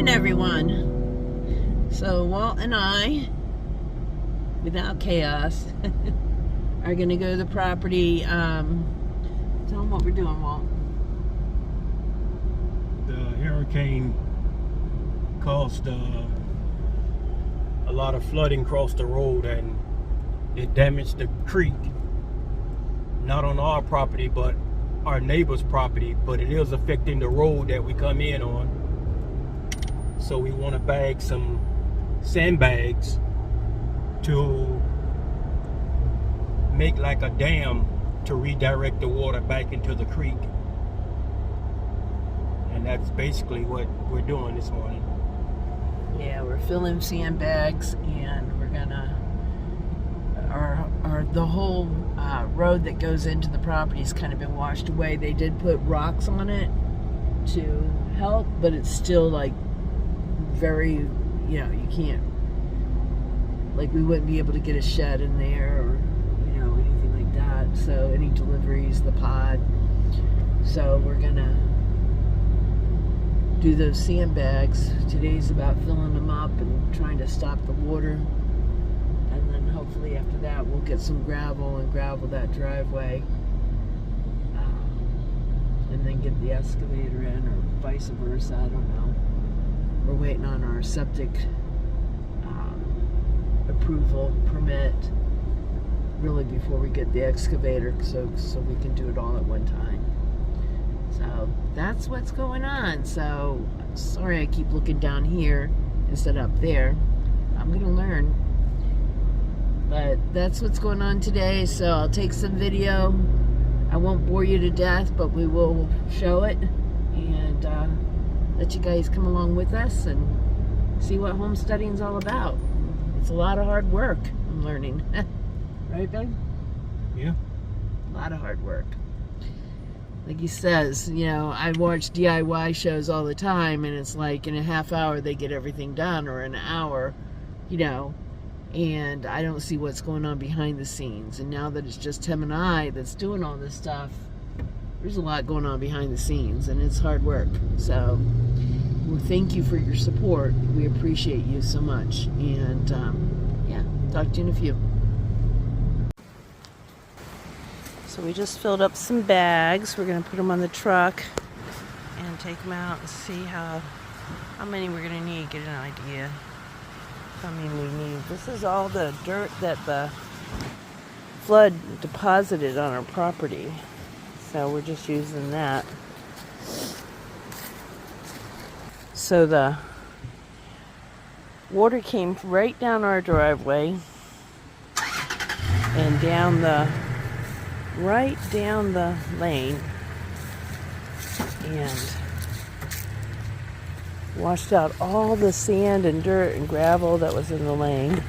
morning, everyone. So Walt and I, without chaos, are going to go to the property. Tell them what we're doing, Walt. The hurricane caused a lot of flooding across the road, and it damaged the creek. Not on our property, but our neighbor's property, but it is affecting the road that we come in on. So we want to bag some sandbags to make like a dam to redirect the water back into the creek. And that's basically what we're doing this morning. Yeah, we're filling sandbags, and we're gonna the whole road that goes into the property has kind of been washed away. They did put rocks on it to help, but it's still like very, you can't, like, we wouldn't be able to get a shed in there or anything like that. So any deliveries, the pod. So we're gonna do those sandbags. Today's about filling them up and trying to stop the water. And then hopefully after that we'll get some gravel and gravel that driveway. And then get the excavator in, or vice versa, I don't know. We're waiting on our septic approval permit really before we get the excavator, so we can do it all at one time. So that's what's going on. So sorry I keep looking down here instead of up there. I'm gonna learn. But that's what's going on today. So I'll take some video. I won't bore you to death, but we will show it and let you guys come along with us and see what homesteading is all about. It's a lot of hard work, I'm learning. Right, babe? Yeah. A lot of hard work. Like he says, I watch DIY shows all the time, and it's like in a half hour they get everything done, or an hour, and I don't see what's going on behind the scenes. And now that it's just him and I that's doing all this stuff, there's a lot going on behind the scenes, and it's hard work. So well, thank you for your support. We appreciate you so much. And yeah, talk to you in a few. So we just filled up some bags. We're going to put them on the truck and take them out and see how many we're going to need, get an idea how many we need. This is all the dirt that the flood deposited on our property. So we're just using that. So the water came right down our driveway and right down the lane and washed out all the sand and dirt and gravel that was in the lane.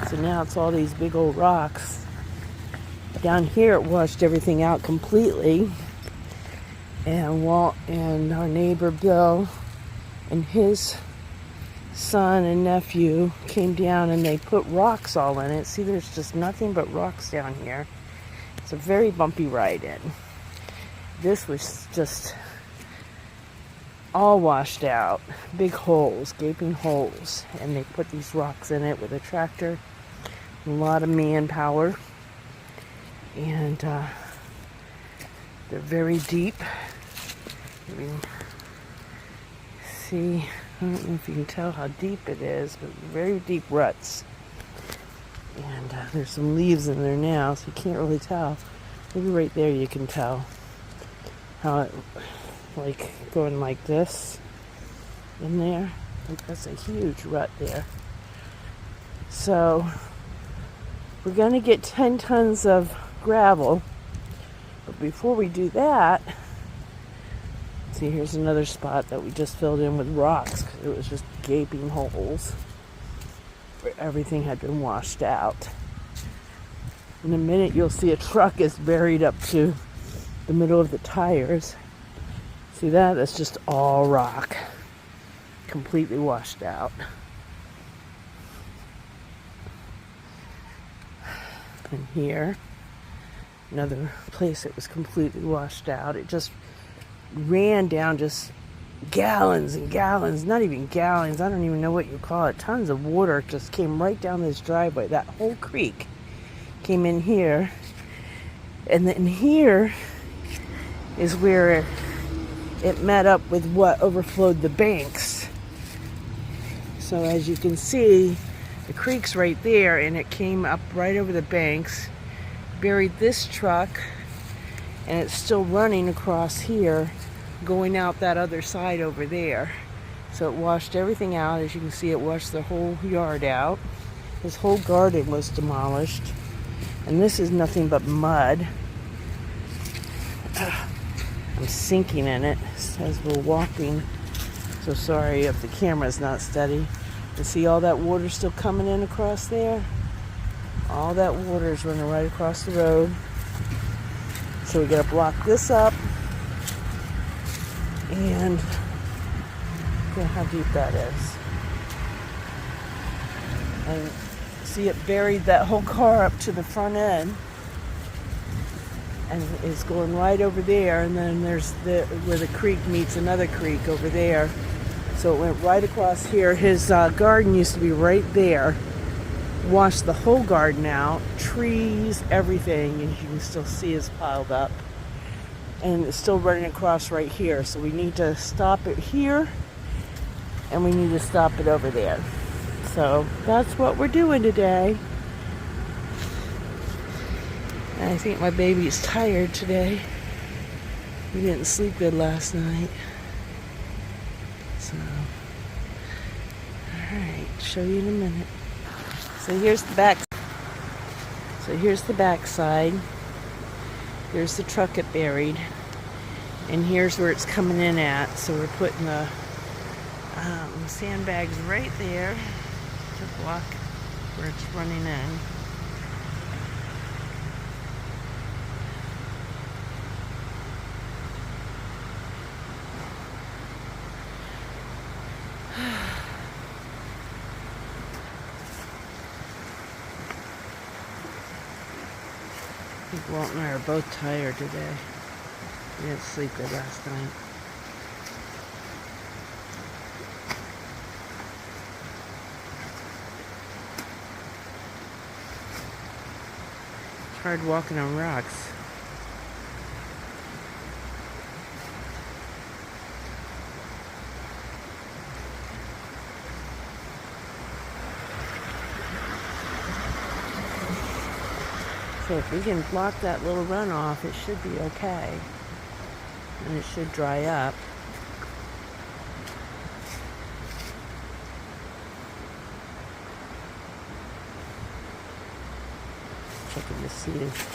So now it's all these big old rocks. Down here it washed everything out completely. And Walt and our neighbor Bill and his son and nephew came down and they put rocks all in it. See, there's just nothing but rocks down here. It's a very bumpy ride in. This was just all washed out. Big holes, gaping holes. And they put these rocks in it with a tractor. A lot of manpower. And they're very deep. You can see, I don't know if you can tell how deep it is, but very deep ruts. And there's some leaves in there now, so you can't really tell. Maybe right there you can tell how it, like, going like this in there. Like, that's a huge rut there. So we're going to get 10 tons of gravel. But before we do that, see, here's another spot that we just filled in with rocks because it was just gaping holes where everything had been washed out. In a minute, you'll see a truck is buried up to the middle of the tires. See that? That's just all rock. Completely washed out. And here, another place that was completely washed out. It just ran down just gallons and gallons, not even gallons, I don't even know what you call it. Tons of water just came right down this driveway. That whole creek came in here. And then here is where it met up with what overflowed the banks. So as you can see, the creek's right there, and it came up right over the banks, buried this truck, and it's still running across here, going out that other side over there. So it washed everything out. As you can see, it washed the whole yard out. This whole garden was demolished. And this is nothing but mud. I'm sinking in it as we're walking. So sorry if the camera's not steady. You see all that water still coming in across there? All that water is running right across the road. So we gotta block this up. And look at how deep that is. And see, it buried that whole car up to the front end. And it's going right over there, and then there's where the creek meets another creek over there. So it went right across here. His garden used to be right there. Washed the whole garden out, trees, everything, and you can still see it's piled up. And it's still running across right here. So we need to stop it here, and we need to stop it over there. So that's what we're doing today. I think my baby's tired today. We didn't sleep good last night. So, alright, show you in a minute. So here's the back. So here's the back side. Here's the truck it buried. And here's where it's coming in at. So we're putting the sandbags right there to block where it's running in. I think Walt and I are both tired today. We didn't sleep good last night. It's hard walking on rocks. So if we can block that little runoff, it should be okay. And it should dry up. Checking to see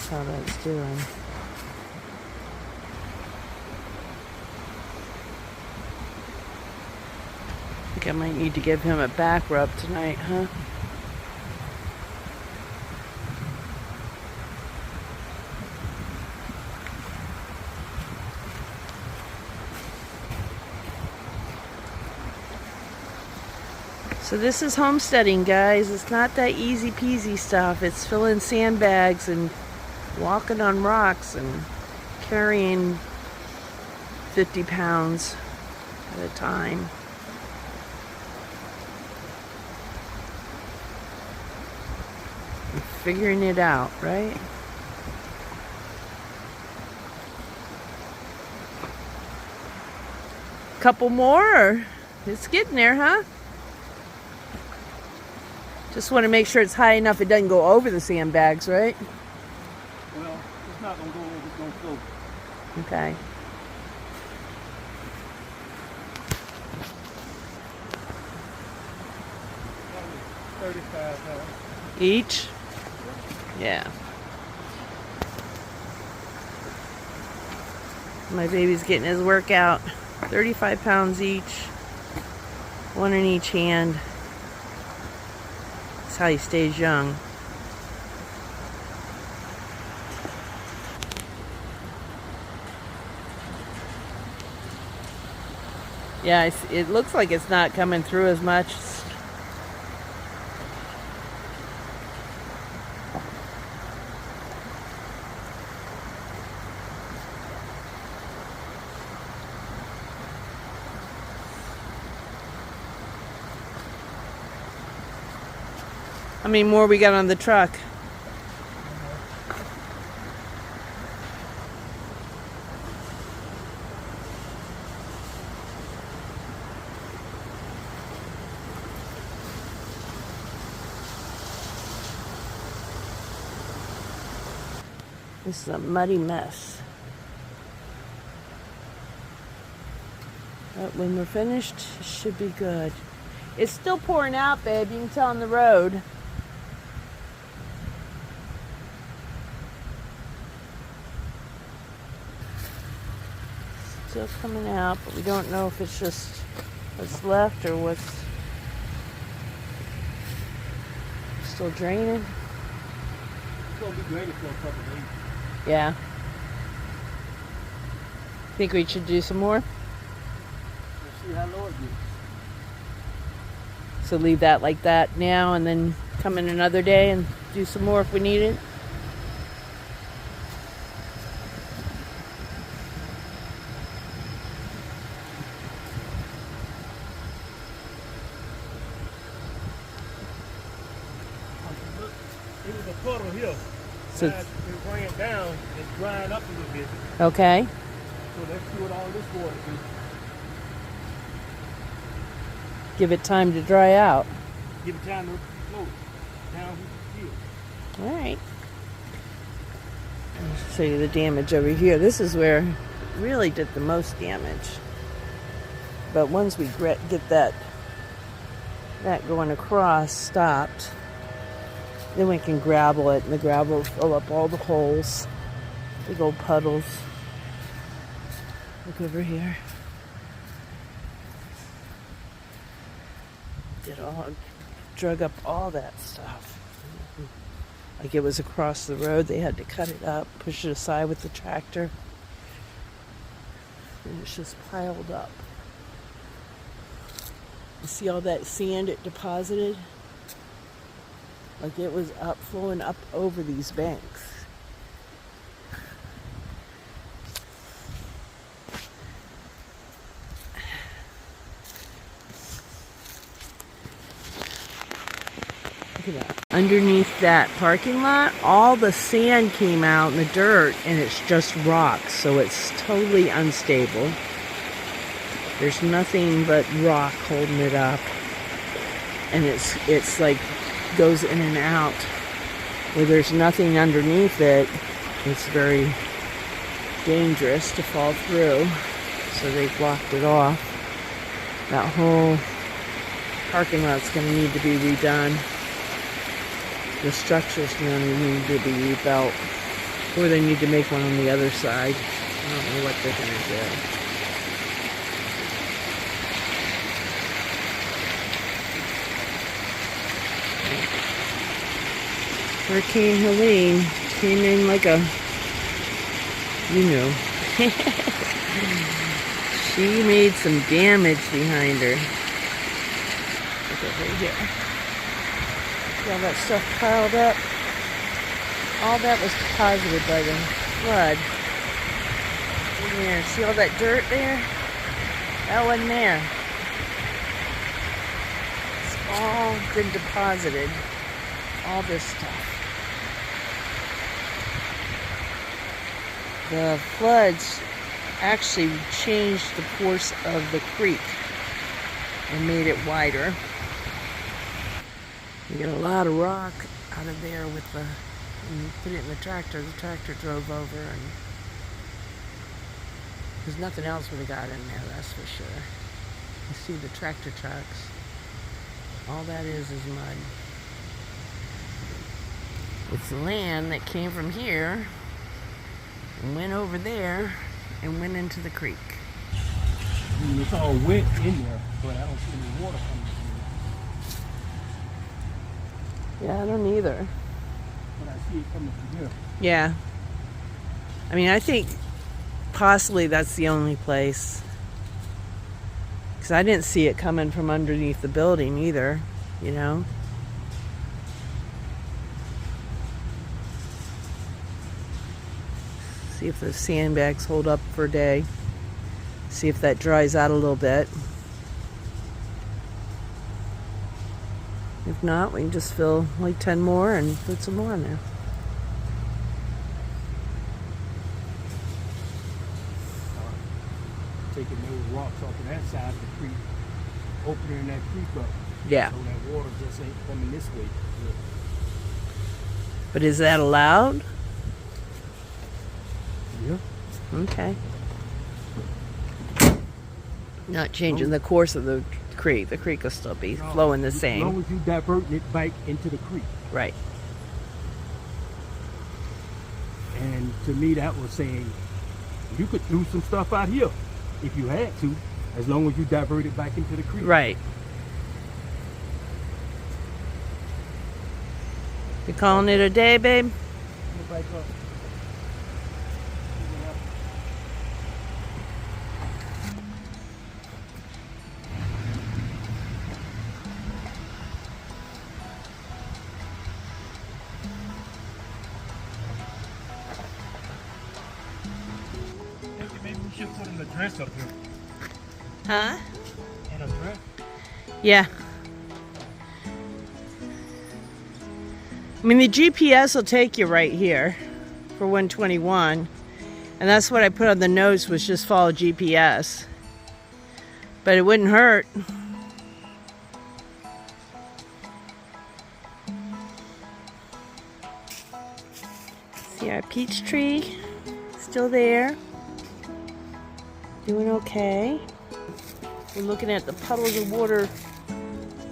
how that's doing. I think I might need to give him a back rub tonight, huh? So this is homesteading, guys. It's not that easy peasy stuff. It's filling sandbags and walking on rocks and carrying 50 pounds at a time. And figuring it out, right? Couple more, or it's getting there, huh? Just want to make sure it's high enough it doesn't go over the sandbags, right? Well, it's not going to go over, it's going to float. Okay. Probably 35 pounds. Each? Yeah. My baby's getting his workout. 35 pounds each. One in each hand. That's how he stays young. Yeah, it looks like it's not coming through as much. How many more we got on the truck? This is a muddy mess. But when we're finished, it should be good. It's still pouring out, babe. You can tell on the road. Still coming out, but we don't know if it's just what's left or what's still draining. It's gonna be draining for a couple of days. Yeah. Think we should do some more? Let's see how low it gets. So leave that like that now and then come in another day and do some more if we need it? Look, it was a puddle here. So, Now it ran down, it's drying up a little bit. okay. So let's see what all this water do. Give it time to dry out. Give it time to float down here. All right. I'll show you the damage over here. This is where it really did the most damage. But once we get that going across stopped, then we can gravel it, and the gravel will fill up all the holes, big old puddles. Look over here. Drug up all that stuff. Like it was across the road, they had to cut it up, push it aside with the tractor. And it's just piled up. You see all that sand it deposited? Like it was flowing up over these banks. Look at that. Underneath that parking lot, all the sand came out in the dirt, and it's just rocks, so it's totally unstable. There's nothing but rock holding it up, and it's like goes in and out. Where there's nothing underneath it, it's very dangerous to fall through, so they blocked it off. That whole parking lot's going to need to be redone. The structure's going to need to be rebuilt, or they need to make one on the other side. I don't know what they're going to do. Hurricane Helene came in like a, she made some damage behind her. Look at right here. See all that stuff piled up? All that was deposited by the flood. In there, see all that dirt there? That wasn't there. It's all been deposited. All this stuff. The floods actually changed the course of the creek and made it wider. You get a lot of rock out of there with when you put it in the tractor drove over, and there's nothing else would have got in there, that's for sure. You see the tractor tracks. All that is mud. It's land that came from here and went over there and went into the creek. I mean, it's all wet in there, but I don't see any water coming through. Yeah, I don't either. But I see it coming from here. Yeah. I mean, I think possibly that's the only place. Because I didn't see it coming from underneath the building either, you know? See if the sandbags hold up for a day. See if that dries out a little bit. If not, we can just fill like 10 more and put some more in there. Taking those rocks off of that side of the creek, opening that creek up. Yeah. So that water just ain't coming this way. Yeah. But is that allowed? Yeah. Okay. Not changing the course of the creek. The creek will still be flowing the same. As long as you diverting it back into the creek. Right. And to me, that was saying you could do some stuff out here if you had to, as long as you divert it back into the creek. Right. You calling it a day, babe? Maybe we should put an address up here. Huh? An address? Yeah. I mean, the GPS will take you right here for 121. And that's what I put on the notes, was just follow GPS. But it wouldn't hurt. See our peach tree still there. Doing okay. We're looking at the puddles of water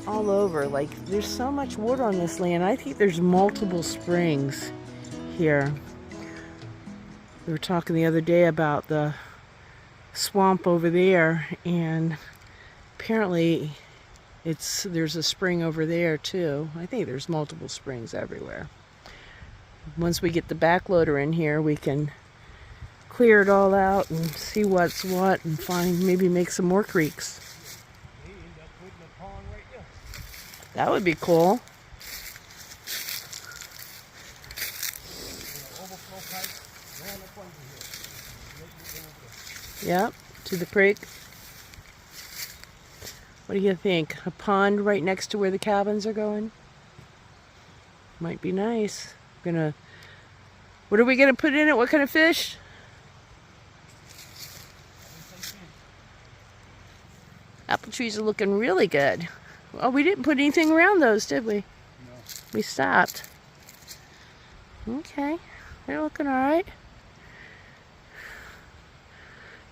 all over. Like, there's so much water on this land. I think there's multiple springs here. We were talking the other day about the swamp over there, and apparently there's a spring over there too. I think there's multiple springs everywhere. Once we get the backloader in here, we can clear it all out and see what's what and maybe make some more creeks. That would be cool. Yep, to the creek. What do you think? A pond right next to where the cabins are going? Might be nice. What are we gonna put in it? What kind of fish? Apple trees are looking really good. Oh, we didn't put anything around those, did we? No. We stopped. Okay, they're looking all right.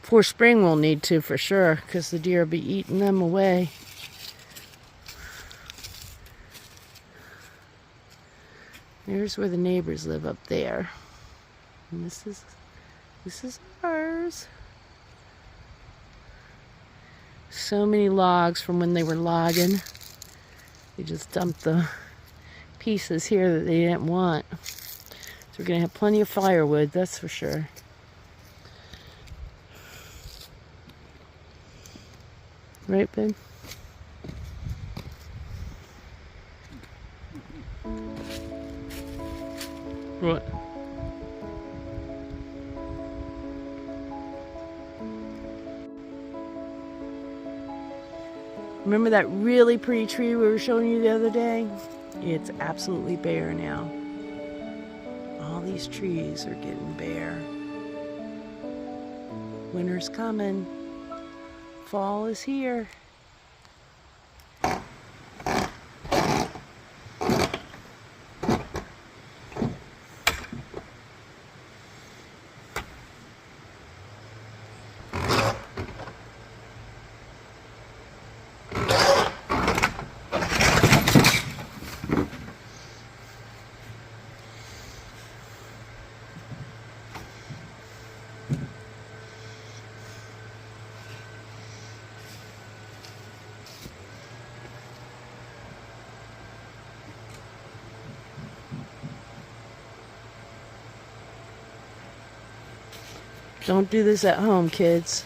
For spring we'll need to for sure, because the deer will be eating them away. There's where the neighbors live up there. And this is ours. So many logs from when they were logging. They just dumped the pieces here that they didn't want. So we're gonna have plenty of firewood, that's for sure. Right, babe? What? Remember that really pretty tree we were showing you the other day? It's absolutely bare now. All these trees are getting bare. Winter's coming. Fall is here. Don't do this at home, kids.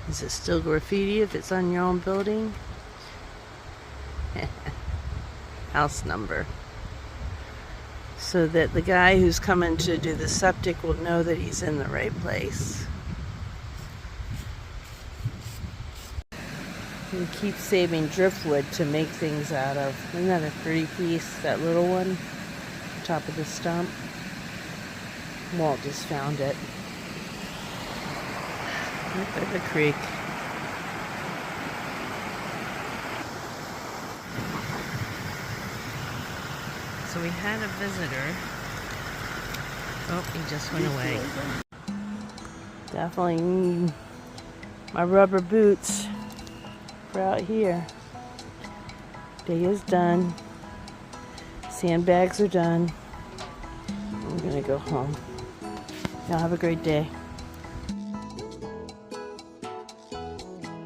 Is it still graffiti if it's on your own building? House number. So that the guy who's coming to do the septic will know that he's in the right place. We keep saving driftwood to make things out of. Isn't that a pretty piece, that little one? On top of the stump. Walt just found it. Right by the creek. So we had a visitor. Oh, he just went away. Definitely need my rubber boots for out here. Day is done. Sandbags are done. I'm gonna go home. Y'all have a great day.